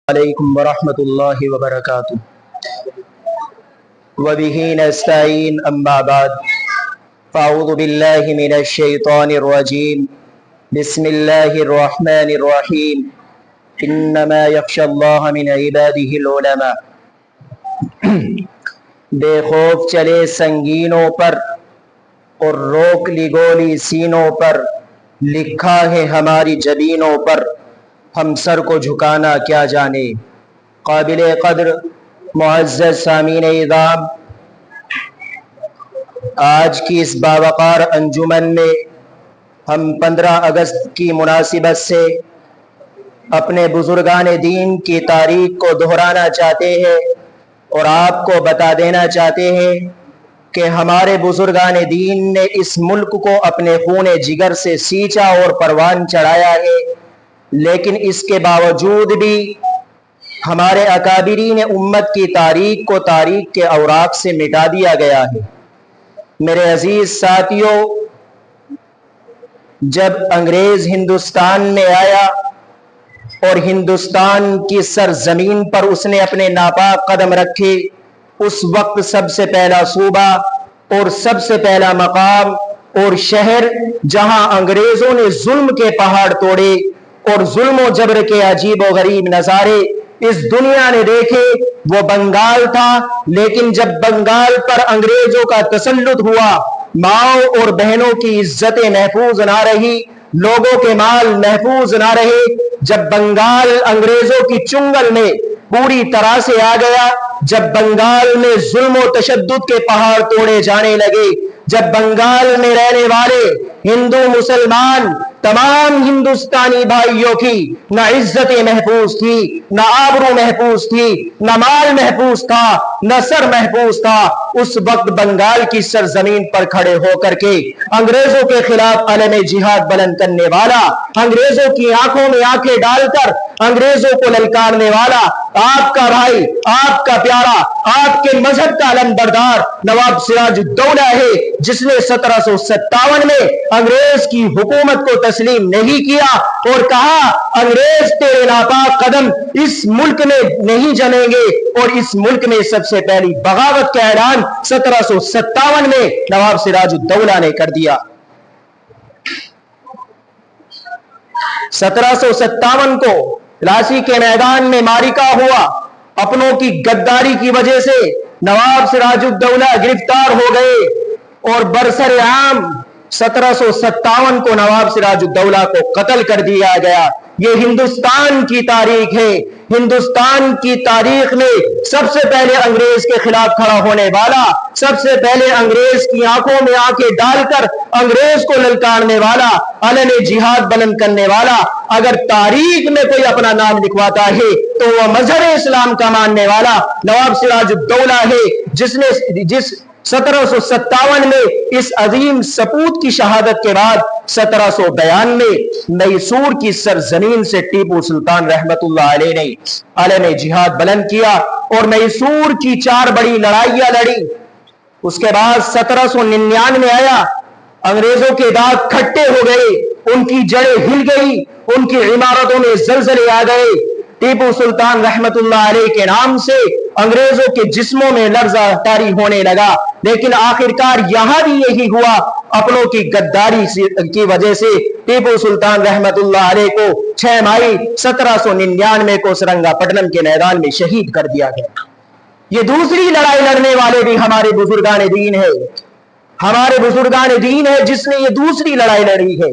علیکم ورحمۃ اللہ وبرکاتہ وبہ نستعین اما بعد فاعوذ باللہ من الشیطان الرجیم بسم اللہ الرحمن الرحیم انما یخشی اللہ من عبادہ العلماء۔ بے خوف چلے سنگینوں پر اور روک لی گولی سینوں پر، لکھا ہے ہماری جبینوں پر، ہم سر کو جھکانا کیا جانے۔ قابل قدر معزز سامعین اعظام، آج کی اس باوقار انجمن میں ہم 15 اگست کی مناسبت سے اپنے بزرگان دین کی تاریخ کو دہرانا چاہتے ہیں اور آپ کو بتا دینا چاہتے ہیں کہ ہمارے بزرگان دین نے اس ملک کو اپنے خون جگر سے سینچا اور پروان چڑھایا ہے، لیکن اس کے باوجود بھی ہمارے اکابرین امت کی تاریخ کو تاریخ کے اوراق سے مٹا دیا گیا ہے۔ میرے عزیز ساتھیوں، جب انگریز ہندوستان میں آیا اور ہندوستان کی سرزمین پر اس نے اپنے ناپاک قدم رکھے، اس وقت سب سے پہلا صوبہ اور سب سے پہلا مقام اور شہر جہاں انگریزوں نے ظلم کے پہاڑ توڑے اور ظلم و جبر کے عجیب و غریب نظارے اس دنیا نے دیکھے، وہ بنگال تھا۔ لیکن جب بنگال پر انگریزوں کا تسلط ہوا، ماؤں اور بہنوں کی عزتیں محفوظ نہ رہی، لوگوں کے مال محفوظ نہ رہے، جب بنگال انگریزوں کی چنگل میں پوری طرح سے آ گیا، جب بنگال میں ظلم و تشدد کے پہاڑ توڑے جانے لگے، جب بنگال میں رہنے والے ہندو مسلمان تمام ہندوستانی بھائیوں کی نہ عزتیں محفوظ تھی، نہ آبرو محفوظ تھی، نہ مال محفوظ تھا، نہ سر محفوظ تھا، اس وقت بنگال کی سرزمین پر کھڑے ہو کر کے انگریزوں کے خلاف علم جہاد بلند کرنے والا، انگریزوں کی آنکھوں میں آنکھیں ڈال کر انگریزوں کو للکارنے والا آپ کا بھائی، آپ کا پیارا، آپ کے مذہب کا علم بردار نواب سراج الدولہ ہے، جس نے 1757 میں انگریز کی حکومت کو تسلیم نہیں کیا اور کہا انگریز تیرے ناپاک قدم اس ملک میں نہیں جمیں گے، اور اس ملک میں سب سے پہلی بغاوت کا اعلان 1757 میں نواب سراج الدولہ نے کر دیا۔ 1757 کو پلاسی کے میدان میں معرکہ ہوا، اپنوں کی غداری کی وجہ سے نواب سراج الدولہ گرفتار ہو گئے اور برسر عام 1757 کو نواب سراج الدولہ کو قتل کر دیا گیا۔ یہ ہندوستان کی تاریخ ہے۔ ہندوستان کی تاریخ میں سب سے پہلے انگریز کے خلاف کھڑا ہونے والا، سب سے پہلے انگریز کی آنکھوں میں آنکھیں ڈال کر انگریز کو للکارنے والا، علم جہاد بلند کرنے والا، اگر تاریخ میں کوئی اپنا نام لکھواتا ہے تو وہ مذہب اسلام کا ماننے والا نواب سراج الدولہ ہے، جس 1757 میں اس عظیم سپوت کی شہادت کے بعد 1792 میں میسور کی سرزمین سے ٹیپو سلطان رحمت اللہ علیہ نے علم جہاد بلند کیا اور میسور کی 4 بڑی لڑائیاں لڑی۔ اس کے بعد 1799 آیا، انگریزوں کے دانت کھٹے ہو گئے، ان کی جڑیں ہل گئی، ان کی عمارتوں میں زلزلے آ گئے، ٹیپو سلطان رحمت اللہ علیہ کے نام سے انگریزوں کے جسموں میں لرزہ طاری ہونے لگا، لیکن آخرکار یہاں بھی یہی ہوا، اپنوں کی غداری کی وجہ سے ٹیپو سلطان رحمت اللہ علیہ کو 6 مئی 1799 کو سرنگا پٹنم کے میدان میں شہید کر دیا گیا۔ یہ دوسری لڑائی لڑنے والے بھی ہمارے بزرگان دین ہے، ہمارے بزرگان دین ہے جس نے یہ دوسری لڑائی لڑی ہے۔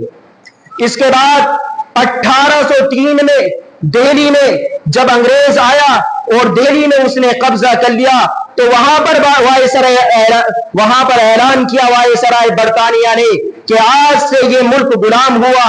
اس کے بعد 1803 میں دہلی میں جب انگریز آیا اور دہلی میں اس نے قبضہ کر لیا تو وہاں پر اعلان کیا وائسرائے برطانیہ نے کہ آج سے یہ ملک غلام ہوا،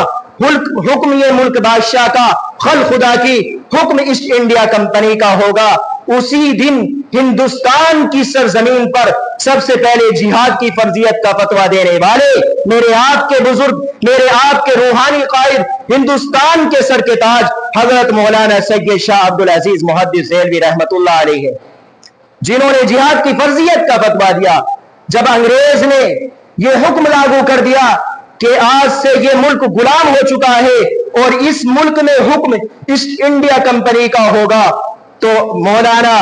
حکم یہ ملک بادشاہ کا، خل خدا کی، حکم ایسٹ انڈیا کمپنی کا ہوگا۔ اسی دن ہندوستان کی سرزمین پر سب سے پہلے جہاد کی فرضیت کا فتویٰ دینے والے میرے آپ کے بزرگ، میرے آپ کے روحانی قائد، ہندوستان کے سر کے تاج حضرت مولانا سید شاہ عبدالعزیز محدث دہلوی رحمت اللہ علیہ ہے، جنہوں نے جہاد کی فرضیت کا فتویٰ دیا۔ جب انگریز نے یہ حکم لاگو کر دیا کہ آج سے یہ ملک غلام ہو چکا ہے اور اس ملک میں حکم ایسٹ انڈیا کمپنی کا ہوگا تو مولانا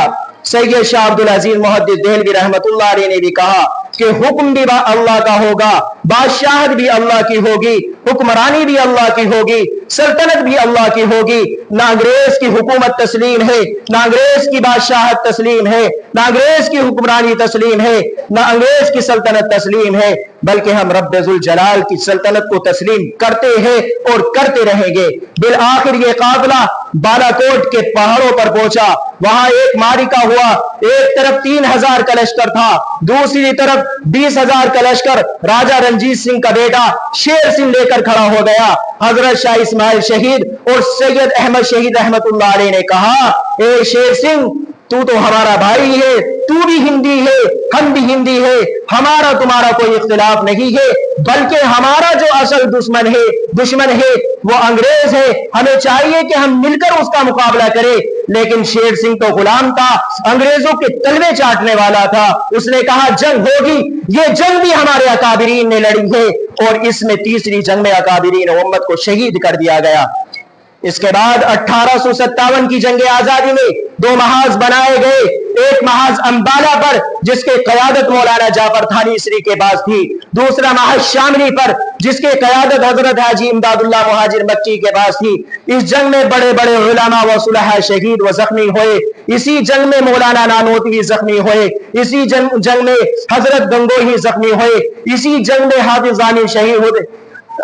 سید شاہ عبد العزیز محدث دہلوی رحمت اللہ علیہ نے بھی کہا کہ حکم بھی اللہ کا ہوگا، بادشاہت بھی اللہ کی ہوگی، حکمرانی بھی اللہ کی ہوگی، سلطنت بھی اللہ کی ہوگی۔ نہ انگریز کی حکومت تسلیم ہے، نہ انگریز کی بادشاہت تسلیم ہے، نہ انگریز کی حکمرانی تسلیم ہے، نہ انگریز کی سلطنت تسلیم ہے، بلکہ ہم رب ذوالجلال کی سلطنت کو تسلیم کرتے ہیں اور کرتے رہیں گے۔ بالآخر یہ قافلہ بالا کوٹ کے پہاڑوں پر پہنچا، وہاں ایک معرکہ ہوا، ایک طرف 3000 کا لشکر تھا، دوسری طرف 20,000 کا لشکر راجہ رنجیت سنگھ کا بیٹا شیر سنگھ لے کر کھڑا ہو گیا۔ حضرت شاہ اسماعیل شہید اور سید احمد شہید رحمت اللہ علیہ نے کہا، اے شیر سنگھ تو ہمارا بھائی ہے، تو بھی ہندی ہے، ہم بھی ہندی ہے، ہمارا تمہارا کوئی اختلاف نہیں ہے، بلکہ ہمارا جو اصل دشمن ہے وہ انگریز ہے، ہمیں چاہیے کہ ہم مل کر اس کا مقابلہ کریں۔ لیکن شیر سنگھ تو غلام تھا، انگریزوں کے تلوے چاٹنے والا تھا، اس نے کہا جنگ ہوگی، یہ جنگ بھی ہمارے اکابرین نے لڑی ہے، اور اس میں تیسری جنگ میں اکابرین امت کو شہید کر دیا گیا۔ اس کے بعد 1857 کی جنگ آزادی میں 2 محاذ بنائے گئے، ایک محاذ امبالہ پر جس کی قیادت مولانا جعفر تھانیسری کے پاس تھی، دوسرا محاذ شاملی پر جس کی قیادت حضرت حاجی امداد اللہ مہاجر مکی کے پاس تھی۔ اس جنگ میں بڑے بڑے علماء و صلحاء شہید و زخمی ہوئے، اسی جنگ میں مولانا نانوتوی زخمی ہوئے، اسی جنگ میں حضرت گنگوہی زخمی ہوئے، اسی جنگ میں حافظ ضانی شہید ہوئے۔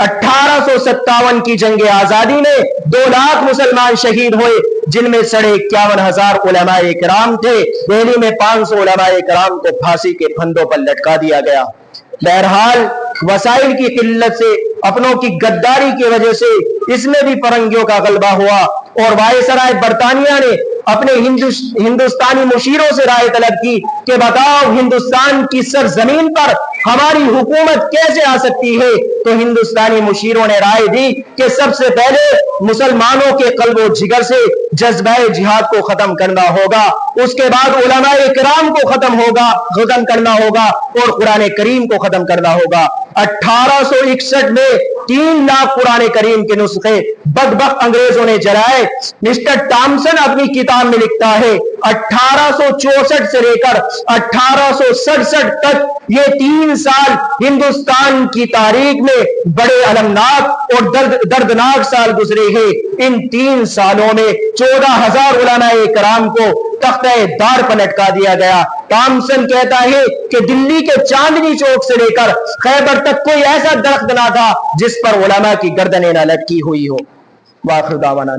1857 کی جنگ آزادی میں 2 لاکھ مسلمان شہید ہوئے، جن میں 51,000 علماء کرام تھے۔ دہلی میں 500 علماء کرام کو پھانسی کے پھندوں پر لٹکا دیا گیا۔ بہرحال وسائل کی قلت سے، اپنوں کی غداری کی وجہ سے اس میں بھی فرنگیوں کا غلبہ ہوا، اور وائسرائے برطانیہ نے اپنے ہندوستانی مشیروں سے رائے طلب کی کہ بتاؤ ہندوستان کی سرزمین پر ہماری حکومت کیسے آ سکتی ہے؟ تو ہندوستانی مشیروں نے رائے دی کہ سب سے پہلے مسلمانوں کے قلب و جگر سے جذبہ جہاد کو ختم کرنا ہوگا، اس کے بعد علماء کرام کو ختم کرنا ہوگا، اور قرآن کریم کو ختم کرنا ہوگا۔ 1861 میں 3 لاکھ قرآن کریم کے نسخے بدبخت انگریزوں نے جلائے۔ مسٹر ٹامسن اپنی کتاب میں لکھتا ہے 1864 سے لے کر 1867 تک یہ 3 سال ہندوستان کی تاریخ میں بڑے المناک اور دردناک سال گزرے ہیں۔ ان 3 سالوں میں 14,000 علماء کرام کو تختہ دار پر لٹکا دیا گیا۔ ٹامسن کہتا ہے کہ دلی کے چاندنی چوک سے لے کر خیبر تک کوئی ایسا درخت نہ تھا جس پر علماء کی گردنیں نہ لٹکی ہوئی ہو۔ وآخر دعوانا